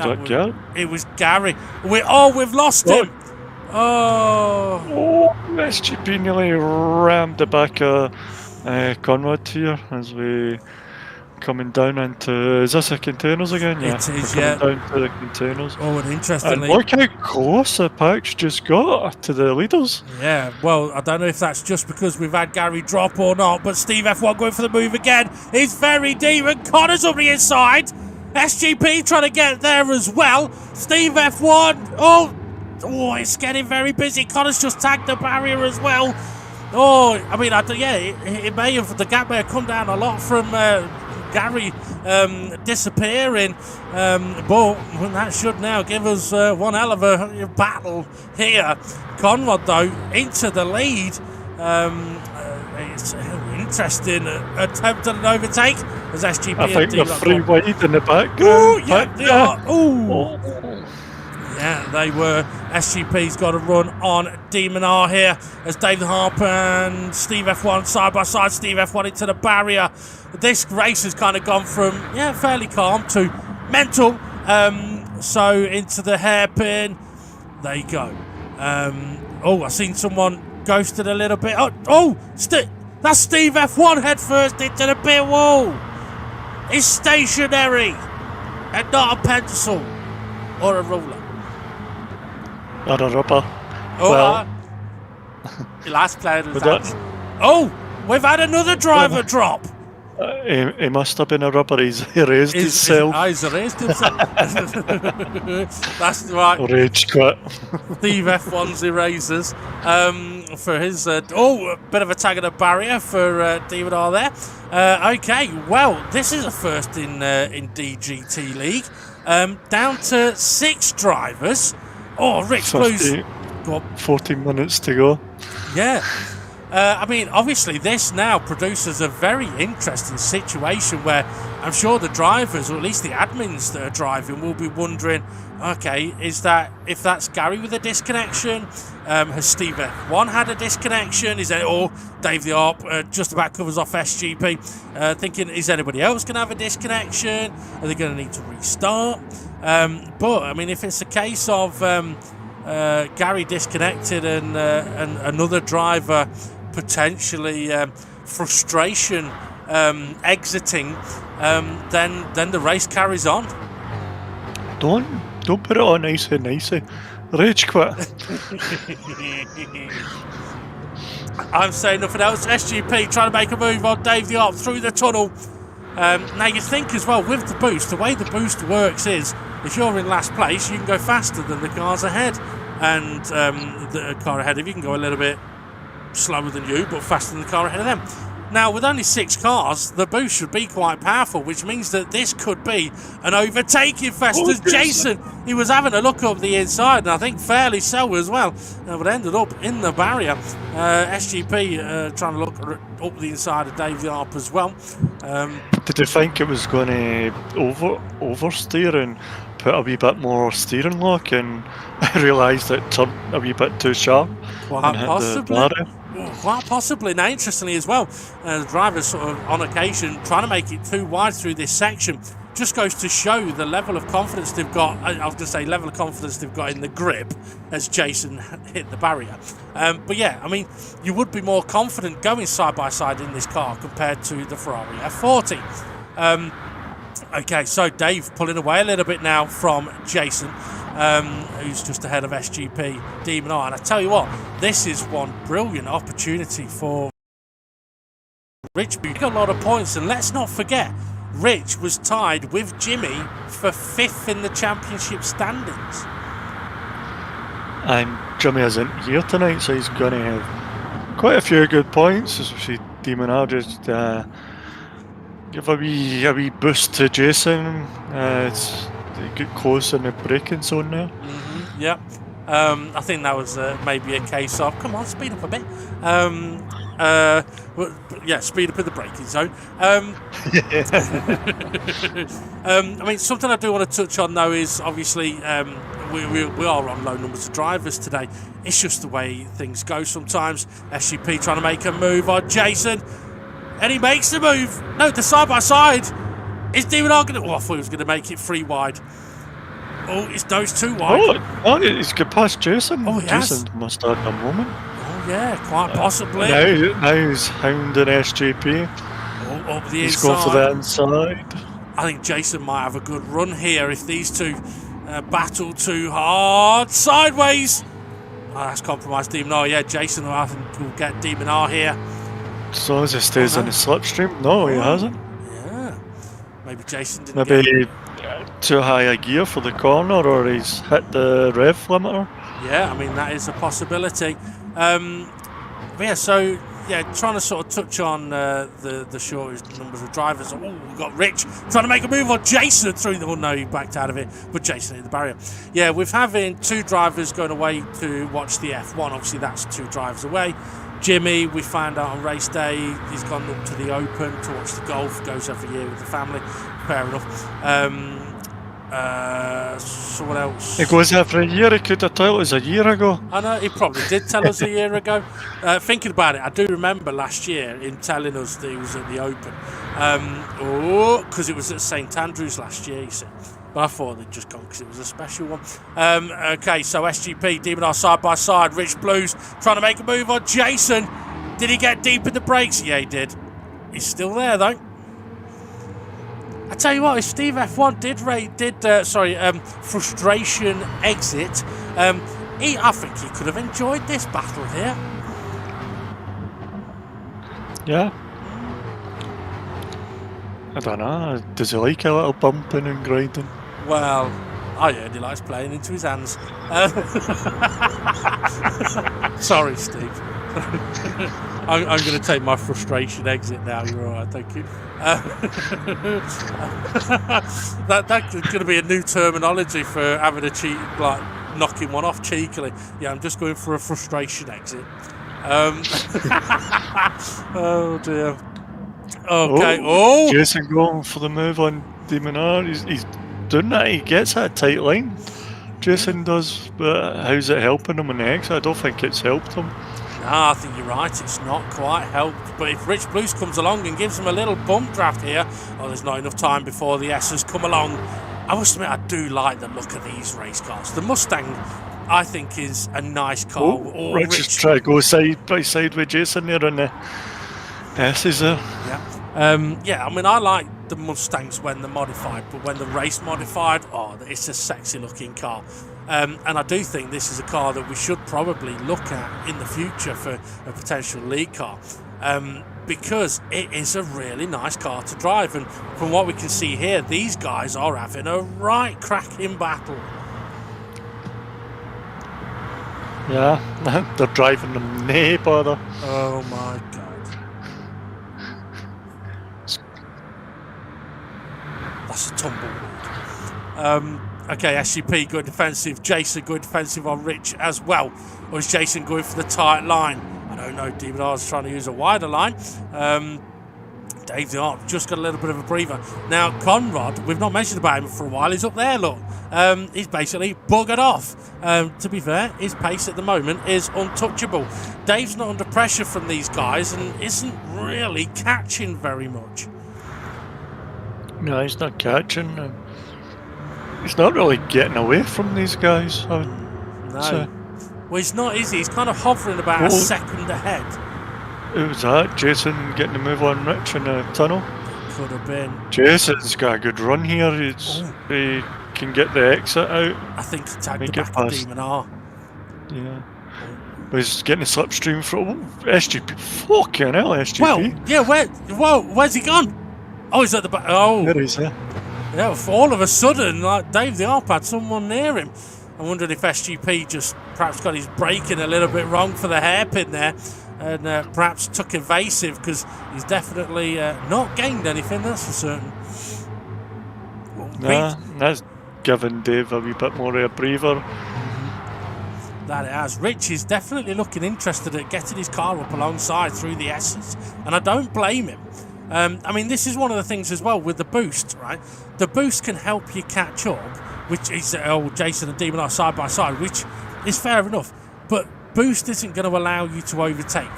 it was Gary. We've lost him. Oh, SGP nearly rammed the back of Conrad here as we coming down into... Is this the containers again? Yeah, it is, yeah. Down to the containers. Oh, and interestingly... And look how close the pack's just got to the leaders. Yeah, well, I don't know if that's just because we've had Gary drop or not, but Steve F1 going for the move again. He's very deep, and Connor's on the inside. SGP trying to get there as well. Steve F1, oh, it's getting very busy. Connor's just tagged the barrier as well. Oh, I mean, it may have, the gap may have come down a lot from Gary disappearing, but that should now give us one hell of a battle here. Conrad, though, into the lead. It's an interesting attempt at an overtake as SGP. I think they're free wide in the back. Oh, yeah, they are. Ooh. Yeah, they were. SGP's got a run on Demon R here as David Harper and Steve F1 side by side. Steve F1 into the barrier. This race has kind of gone from, fairly calm to mental. So into the hairpin. There you go. I've seen someone ghosted a little bit. That's Steve F1 head first into the pit wall. It's stationary and not a pencil or a ruler. Or a rubber. Last player was that. We've had another driver drop. He must have been a rubber. He's erased himself. He's erased himself. That's right. Rage quit. Steve F1's erasers for his... a bit of a tag of the barrier for David R there. Okay, well, this is a first in DGT League. Down to 6 drivers. Oh, Rich Blues. 14 minutes to go. Yeah. I mean, obviously, this now produces a very interesting situation where I'm sure the drivers, or at least the admins that are driving, will be wondering, okay, if that's Gary with a disconnection? Has Steve F1 had a disconnection? Dave the Arp just about covers off SGP, thinking, is anybody else going to have a disconnection? Are they going to need to restart? But, I mean, if it's a case of Gary disconnected and another driver potentially frustration exiting, then the race carries on. Don't put it on nicey. Rage quit. I'm saying nothing else. SGP trying to make a move on Dave the Arp through the tunnel. Now you think as well with the boost, the way the boost works is if you're in last place, you can go faster than the cars ahead, and the car ahead of you can go a little bit slower than you, but faster than the car ahead of them. Now, with only 6 cars, the boost should be quite powerful, which means that this could be an overtaking fest. As Jason, he was having a look up the inside, and I think fairly so as well, but ended up in the barrier. SGP trying to look up the inside of Dave the Arp as well. Did you think it was going to oversteer and put a wee bit more steering lock, and I realised it turned a wee bit too sharp? Quite possibly. Now, interestingly as well, the drivers sort of on occasion trying to make it too wide through this section just goes to show the level of confidence they've got. I was going to say level of confidence they've got in the grip as Jason hit the barrier. But yeah, I mean, you would be more confident going side by side in this car compared to the Ferrari F40. Okay, so Dave pulling away a little bit now from Jason, who's just ahead of SGP, Demon R. And I tell you what, this is one brilliant opportunity for Rich. Got a lot of points, and let's not forget, Rich was tied with Jimmy for 5th in the championship standings. And Jimmy isn't here tonight, so he's going to have quite a few good points. As we see, Demon R just give a wee boost to Jason. It's get close in the braking zone now. Yep. I think that was maybe a case of, come on, speed up a bit. Speed up in the braking zone. I mean, something I do want to touch on, though, is obviously we are on low numbers of drivers today. It's just the way things go sometimes. SGP trying to make a move on Jason, and he makes the move. No, the side-by-side. Is Demon R going to... Oh, I thought he was going to make it 3 wide. Oh, it's those 2 wide. Oh, he's got past Jason. Oh, he Jason has. must have had a moment. Oh, yeah, quite possibly. Now he's hounding SGP. Oh, up the He's inside. going for the inside. I think Jason might have a good run here if these two battle too hard. Sideways. Oh, that's compromised Demon R. Yeah, Jason will get Demon R here. As long as he stays in the slipstream. No, he hasn't. Yeah. Maybe Jason didn't Maybe too high a gear for the corner, or he's hit the rev limiter. Yeah, I mean, that is a possibility. Trying to sort of touch on the shortest numbers of drivers. Oh, we've got Rich trying to make a move on Jason through the... Oh, no, he backed out of it, but Jason hit the barrier. Yeah, with having 2 drivers going away to watch the F1, obviously that's 2 drivers away. Jimmy, we found out on race day, he's gone up to the Open to watch the golf, goes every year with the family. Fair enough. So what else? He goes after a year. He could have told us a year ago. I know, he probably did tell us a year ago. Thinking about it, I do remember last year him telling us that he was at the Open. Because it was at St Andrews last year, you see. But I thought they'd just gone because it was a special one. Okay, so SGP, Demon R side by side. Rich Blues trying to make a move on Jason. Did he get deep in the brakes? Yeah, he did. He's still there, though. I tell you what, if Steve F1 did frustration exit, I think he could have enjoyed this battle here. Yeah. I don't know. Does he like a little bumping and grinding? Well, I heard he likes playing into his hands. Sorry, Steve. I'm going to take my frustration exit now. You're all right, thank you. That's going to be a new terminology for having a cheat, like knocking one off cheekily. Yeah, I'm just going for a frustration exit. Oh dear. Okay. Oh, Jason going for the move on Demon R. He's doing that. He gets that tight line. Jason does, but how's it helping him in the exit? I don't think it's helped him. No, I think you're right. It's not quite helped. But if Rich Blues comes along and gives him a little bump draft here, there's not enough time before the S's come along. I must admit, I do like the look of these race cars. The Mustang, I think, is a nice car. Rich is trying to go side by side with Jason there on the S's there. Yeah. I mean, I like the Mustangs when they're modified, but when they're race modified, it's a sexy looking car. And I do think this is a car that we should probably look at in the future for a potential league car, because it is a really nice car to drive. And from what we can see here, these guys are having a right cracking battle. Yeah, they're driving them nae bother. Oh my god. That's a tumbleweed. Okay, SCP going defensive. Jason going defensive on Rich as well. Or is Jason going for the tight line? I don't know. Demon R's trying to use a wider line. Dave the Art just got a little bit of a breather. Now, Conrad, we've not mentioned about him for a while. He's up there, look. He's basically buggered off. To be fair, his pace at the moment is untouchable. Dave's not under pressure from these guys and isn't really catching very much. No, he's not catching. He's not really getting away from these guys. No. Well, he's not, is he? He's kind of hovering about a second ahead. Who was that? Jason getting the move on Rich in the tunnel? Could have been. Jason's got a good run here. He can get the exit out. I think he tagged the back of Demon R. Yeah. But he's getting a slipstream from SGP. Fucking hell, SGP. Well, yeah, where's he gone? Oh, he's at the back. Oh, There he is, yeah. yeah. All of a sudden, like Dave the Arp had someone near him. I wondered if SGP just perhaps got his braking a little bit wrong for the hairpin there, and perhaps took evasive, because he's definitely not gained anything. That's for certain. Nah, that's given Dave a wee bit more of a breather. That it has. Rich is definitely looking interested at getting his car up alongside through the S's, and I don't blame him. I mean, this is one of the things as well with the boost, right? The boost can help you catch up, which is Jason and Demon are side by side, which is fair enough. But boost isn't going to allow you to overtake.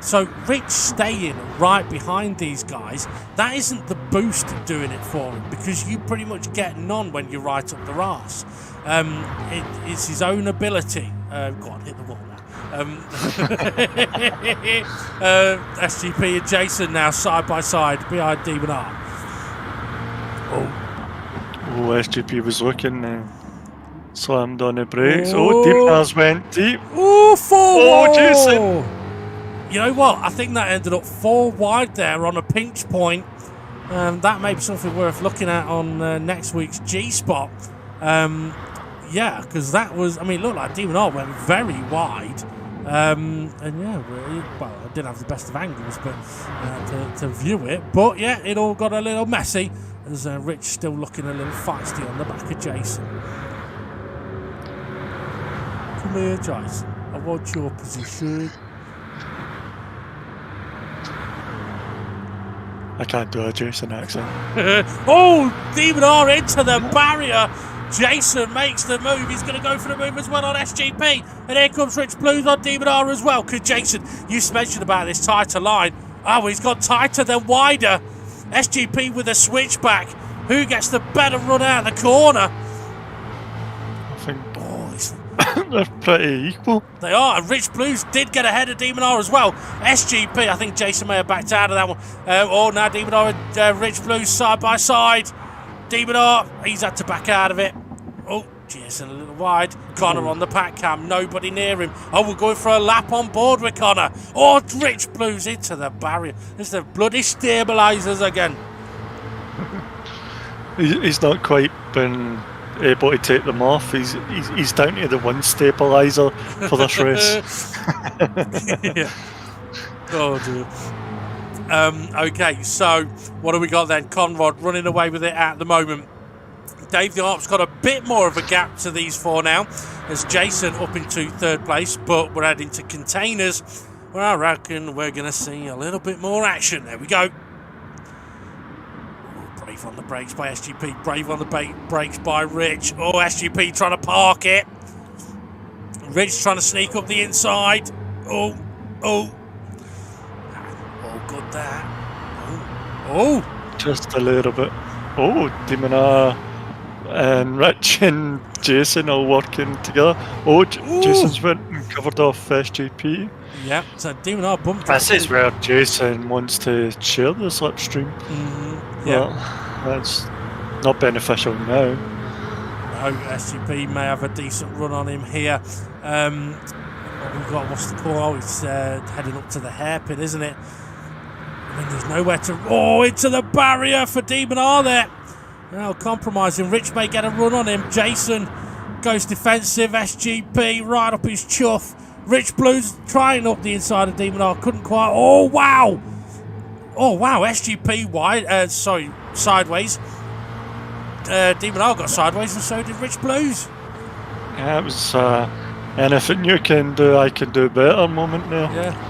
So Rich staying right behind these guys, that isn't the boost doing it for him, because you pretty much get none when you're right up the arse. It's his own ability. Go on, hit the wall now. SGP and Jason now side by side behind Demon R. Oh, SGP was looking, slammed on the brakes. Oh, Deep Nars went deep. Oh, 4 Oh, Jason! You know what? I think that ended up 4 wide there on a pinch point. That may be something worth looking at on next week's G-Spot. Yeah, because that was, I mean, it looked like Demon R went very wide. And yeah, well, I didn't have the best of angles but to view it. But yeah, it all got a little messy as Rich still looking a little feisty on the back of Jason. Come here, Jason. I want your position. I can't do a Jason accent. Oh, Demon R into the barrier. Jason makes the move. He's going to go for the move as well on SGP. And here comes Rich Blues on Demon R as well. Because Jason, you mentioned about this tighter line. Oh, he's got tighter than wider. SGP with a switchback. Who gets the better run out of the corner? I think they're pretty equal. They are. And Rich Blues did get ahead of Demon R as well. SGP, I think Jason may have backed out of that one. Now Demon R and Rich Blues side by side. Demon R, he's had to back out of it. Oh, Jason a little wide. Connor on the pack cam, nobody near him. Oh, we're going for a lap on board with Connor. Oh, Rich Blues into the barrier. It's the bloody stabilisers again. He's not quite been able to take them off. He's down to the one stabiliser for this race. Yeah. Oh, dear. Okay, so what do we got then? Conrad running away with it at the moment. Dave the Arp's got a bit more of a gap to these 4 now, as Jason up into 3rd place, but we're heading to containers, where I reckon we're going to see a little bit more action. There we go. Oh, brave on the brakes by SGP, brave on the brakes by Rich. Oh, SGP trying to park it. Rich trying to sneak up the inside. Oh. Good there. Oh. Just a little bit. Oh, Demon R and Rich and Jason all working together. Oh, Jason's went and covered off SGP. Yeah, so Demon R bumped. This is where Jason wants to share the slipstream. Yeah. Well, that's not beneficial now. No, SGP may have a decent run on him here. We've got, what's the call? Oh, it's heading up to the hairpin, isn't it? I mean, there's nowhere to... Oh, into the barrier for Demon R there. Now compromising. Rich may get a run on him. Jason goes defensive. SGP right up his chuff. Rich Blues trying up the inside of Demon R. Couldn't quite... Oh, wow. Oh, wow. SGP wide... sideways. Demon R got sideways and so did Rich Blues. Yeah, it was anything you can do, I can do better moment there. Yeah.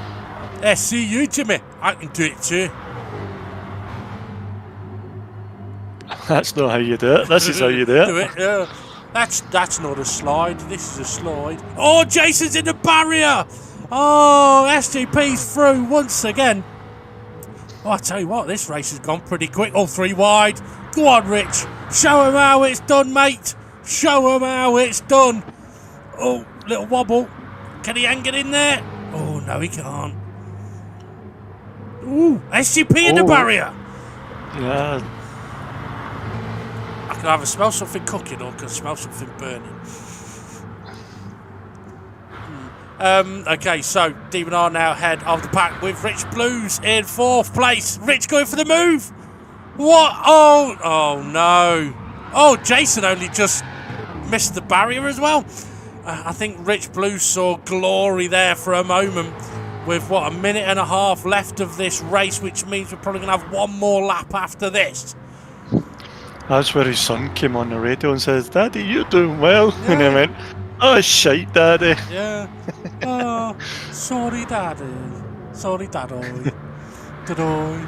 Yeah, see you, Jimmy. I can do it too. That's not how you do it. This is how you do it. Do it, yeah. That's not a slide. This is a slide. Oh, Jason's in the barrier. Oh, SGP's through once again. Oh, I tell you what, this race has gone pretty quick. Oh, 3 wide. Go on, Rich. Show him how it's done, mate. Show him how it's done. Oh, little wobble. Can he hang it in there? Oh, no, he can't. Ooh, SGP in the barrier. Yeah. I can either smell something cooking or I can smell something burning. Okay, so Demon R now head of the pack with Rich Blues in 4th place. Rich going for the move. What? Oh no. Oh, Jason only just missed the barrier as well. I think Rich Blue saw glory there for a moment with, what, a minute and a half left of this race, which means we're probably going to have one more lap after this. That's where his son came on the radio and says, "Daddy, you're doing well." Yeah. And I went, "Oh, shite, Daddy." Yeah. Oh, sorry, Daddy. Sorry, Daddy. Daddy.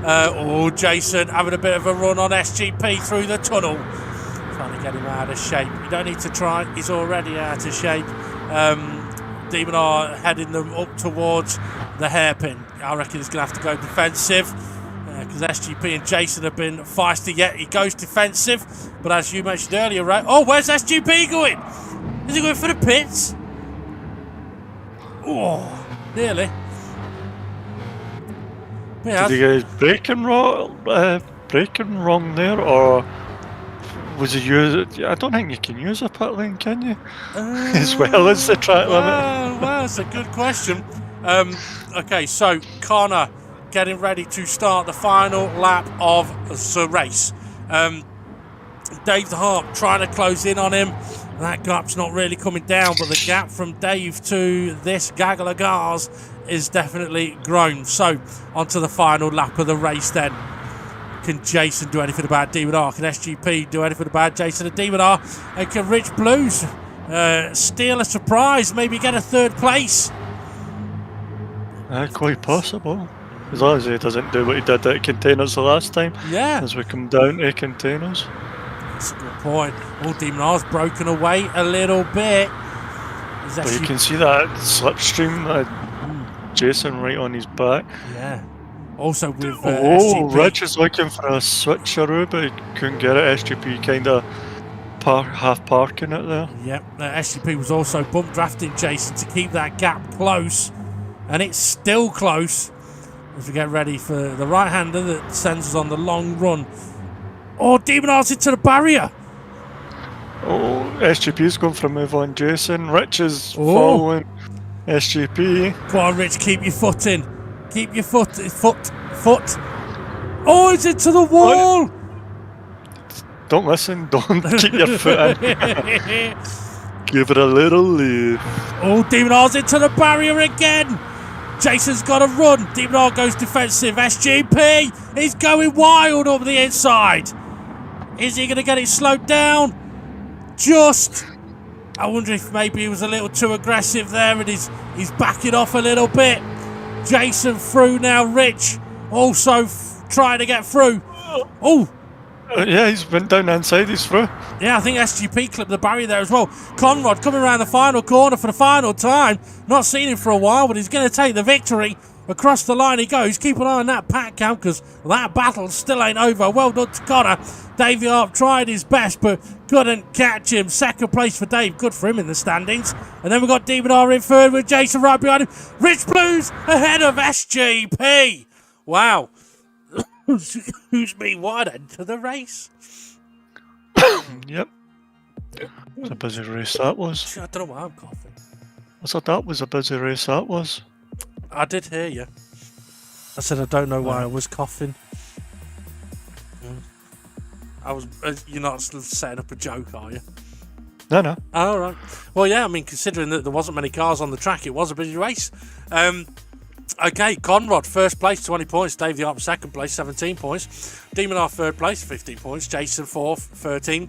Oh, Jason having a bit of a run on SGP through the tunnel. Trying to get him out of shape. You don't need to try. He's already out of shape. Demon are heading them up towards the hairpin. I reckon he's going to have to go defensive because SGP and Jason have been feisty yet. He goes defensive. But as you mentioned earlier, right? Oh, where's SGP going? Is he going for the pits? Oh, nearly. Yeah. Did he get braking wrong there, or was he using? I don't think you can use a pit lane, can you? As well as the track limit. Well, that's a good question. Okay, so Connor getting ready to start the final lap of the race. Dave the Harp trying to close in on him. That gap's not really coming down, but the gap from Dave to this gaggle of cars is definitely grown. So, onto the final lap of the race then. Can Jason do anything about D&R? Can SGP do anything about Jason and D&R? And can Rich Blues steal a surprise, maybe get a third place? Quite possible. As long as he doesn't do what he did at containers the last time. Yeah. As we come down to containers. That's a good point. Oh, D&R's broken away a little bit. But you can see that slipstream, Jason right on his back. Yeah. Also with SGP. SGP. Rich is looking for a switcheroo, but he couldn't get it. SGP kind of half parking it there. Yep. SGP was also bump drafting Jason to keep that gap close. And it's still close as we get ready for the right-hander that sends us on the long run. Oh, Demon Arts into the barrier. Oh, SGP's going for a move on Jason. Rich is following SGP. Come on, Rich, keep your foot in. Keep your foot. Oh, it's into the wall. Don't listen. Don't keep your foot in. Give it a little lift. Oh, Demon R's into the barrier again. Jason's got to run. Demon R goes defensive. SGP is going wild up the inside. Is he going to get it slowed down? Just. I wonder if maybe he was a little too aggressive there and he's backing off a little bit. Jason through now. Rich also trying to get through. Oh. Yeah, he's went down the inside, he's through. Yeah, I think SGP clipped the barrier there as well. Conrad coming around the final corner for the final time. Not seen him for a while, but he's going to take the victory. Across the line he goes. Keep an eye on that pack count because that battle still ain't over. Well done to Connor. Davey Arp tried his best but couldn't catch him. Second place for Dave. Good for him in the standings. And then we've got Demon R in third with Jason right behind him. Rich Blues ahead of SGP. Wow. Who's been wide into the race? Yep. It's a busy race that was. I don't know why I'm coughing. I thought that was a busy race that was. I did hear you. I said I don't know why I was coughing. I was. You're not setting up a joke, are you? No. All right. Well, yeah. I mean, considering that there wasn't many cars on the track, it was a busy race. Okay, Conrad, first place, 20 points. Dave the Arp, second place, 17 points. Demon R, third place, 15 points. Jason, fourth, 13.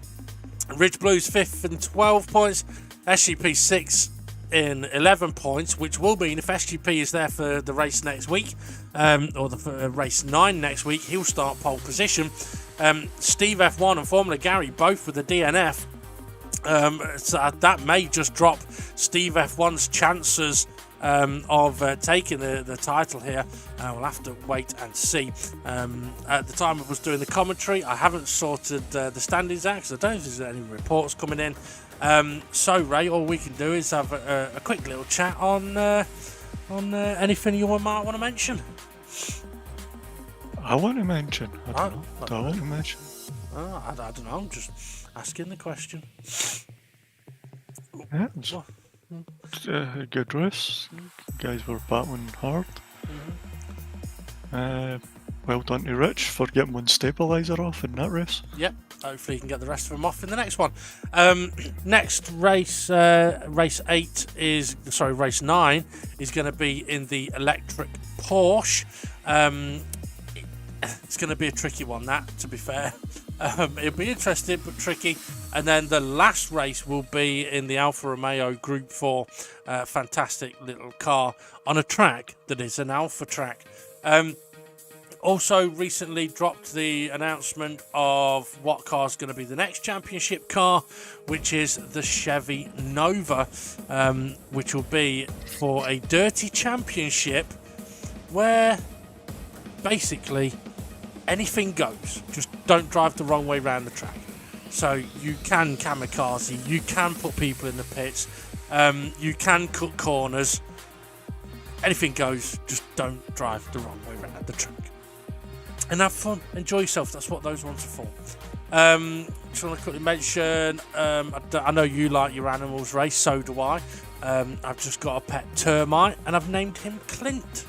Ridge Blues, fifth, and 12 points. SGP, sixth, in 11 points, which will mean if SGP is there for the race next week, or the race 9 next week, he'll start pole position. Steve F1 and Formula Gary, both with the DNF. So that may just drop Steve F1's chances of taking the title here. We'll have to wait and see. At the time I was doing the commentary, I haven't sorted the standings out because I don't think there's any reports coming in. So Ray, all we can do is have a quick little chat on anything you might want to mention. I want to mention. I want to mention. I don't know. I'm just asking the question. Yeah, it was a good race. Guys were battling hard. well done to Rich for getting one stabiliser off in that race. Yep, hopefully he can get the rest of them off in the next one. Next race, race 9 is going to be in the electric Porsche. It's going to be a tricky one, that, to be fair. It'll be interesting but tricky. And then the last race will be in the Alfa Romeo Group 4. Fantastic little car on a track that is an Alfa track. Also recently dropped the announcement of what car is going to be the next championship car, which is the Chevy Nova, which will be for a dirty championship where basically anything goes. Just don't drive the wrong way around the track. So you can kamikaze, you can put people in the pits, you can cut corners. Anything goes, just don't drive the wrong way around the track. And have fun, enjoy yourself, that's what those ones are for. Just want to quickly mention, I know you like your animals, Ray, so do I. I've just got a pet termite and I've named him Clint.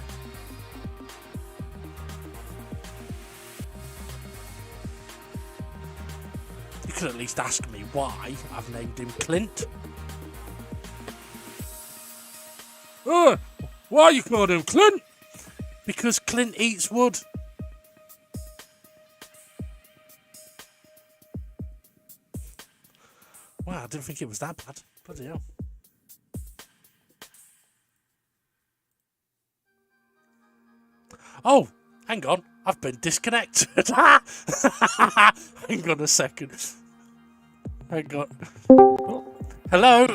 You could at least ask me why I've named him Clint. Why you called him Clint? Because Clint eats wood. Wow, I didn't think it was that bad. Bloody hell. Oh, hang on. I've been disconnected. Hang on a second. Hang on. Hello.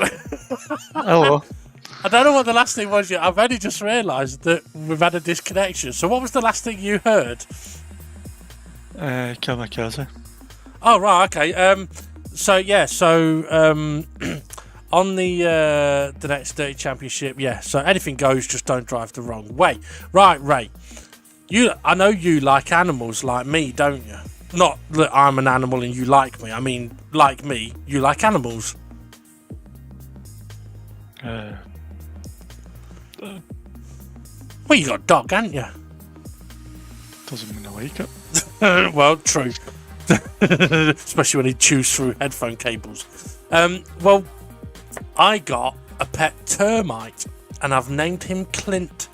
Hello. I don't know what the last thing was yet. I've only just realised that we've had a disconnection. So what was the last thing you heard? Kamikaze. Oh, right, okay. On the next Dirty Championship, so anything goes, just don't drive the wrong way. Right, Ray. I know you like animals like me, don't you? Not that I'm an animal and you like me. I mean, like me, you like animals. Well, you got a dog, haven't you? Doesn't mean I like it. Well, true. Especially when he chews through headphone cables. Well, I got a pet termite and I've named him Clint.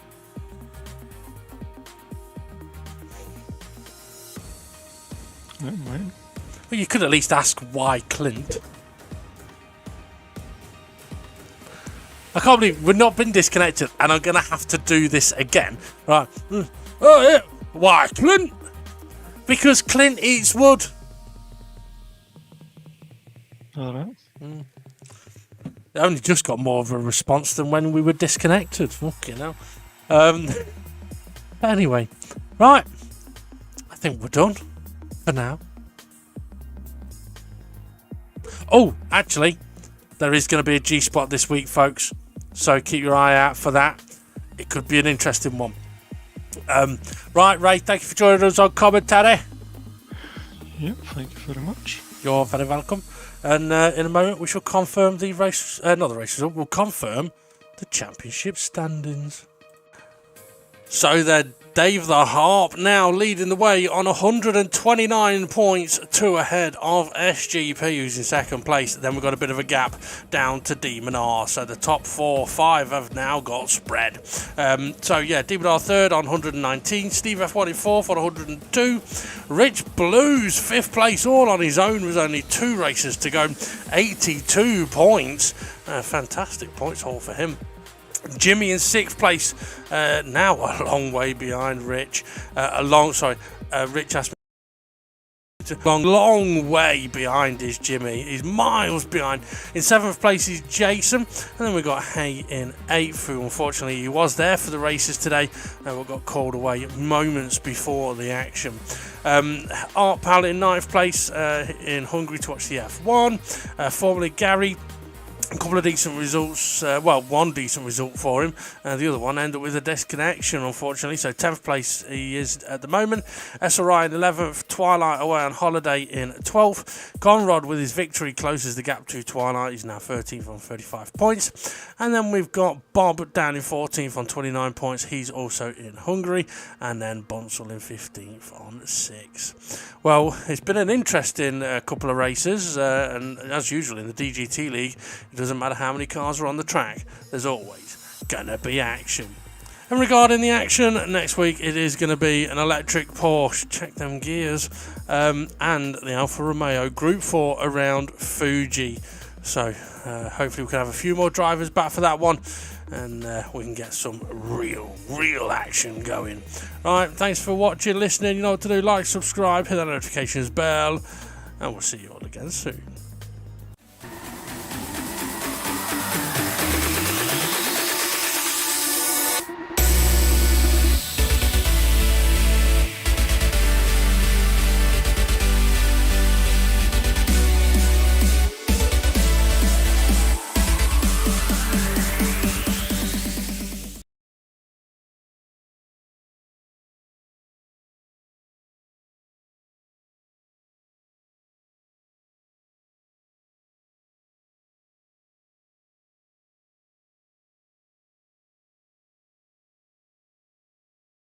Right. Well, you could at least ask why Clint. I can't believe we've not been disconnected and I'm going to have to do this again. Right. Oh, yeah. Why Clint? Because Clint eats wood. Alright. I only just got more of a response than when we were disconnected. Fucking hell. Anyway. Right. I think we're done. For now. Oh, actually, there is going to be a G-Spot this week, folks. So keep your eye out for that. It could be an interesting one. Right, Ray, thank you for joining us on commentary. Yep, thank you very much. You're very welcome. And in a moment, we shall confirm the race. Not the race result. We'll confirm the championship standings. So then, Dave the Harp now leading the way on 129 points, 2 ahead of SGP, who's in second place. Then we've got a bit of a gap down to Demon R. So the top 4-5 have now got spread. Demon R third on 119, Steve F1 in fourth on 102, Rich Blues fifth place all on his own with only 2 races to go, 82 points. Fantastic points haul for him. Jimmy in 6th place, now a long way behind Rich. Rich asked me long way behind is Jimmy. He's miles behind. In 7th place is Jason, and then we got Hay in 8th, who unfortunately he was there for the races today, and got called away moments before the action. Art Pal in 9th place in Hungary to watch the F1. Formerly Gary A couple of decent results, one decent result for him, and the other one ended up with a disconnection, unfortunately. So 10th place he is at the moment. SRI in 11th, Twilight away on holiday in 12th. Conrad with his victory closes the gap to Twilight. He's now 13th on 35 points. And then we've got Bob down in 14th on 29 points. He's also in Hungary. And then Bonsall in 15th on 6. Well, it's been an interesting couple of races, and as usual in the DGT League, it doesn't matter how many cars are on the track, there's always gonna be action. And regarding the action, next week it is going to be an electric Porsche, check them gears, and the Alfa Romeo Group 4 around Fuji. So hopefully we can have a few more drivers back for that one, and we can get some real action going. Alright, thanks for watching, listening. You know what to do: like, subscribe, hit that notifications bell, and we'll see you all again soon.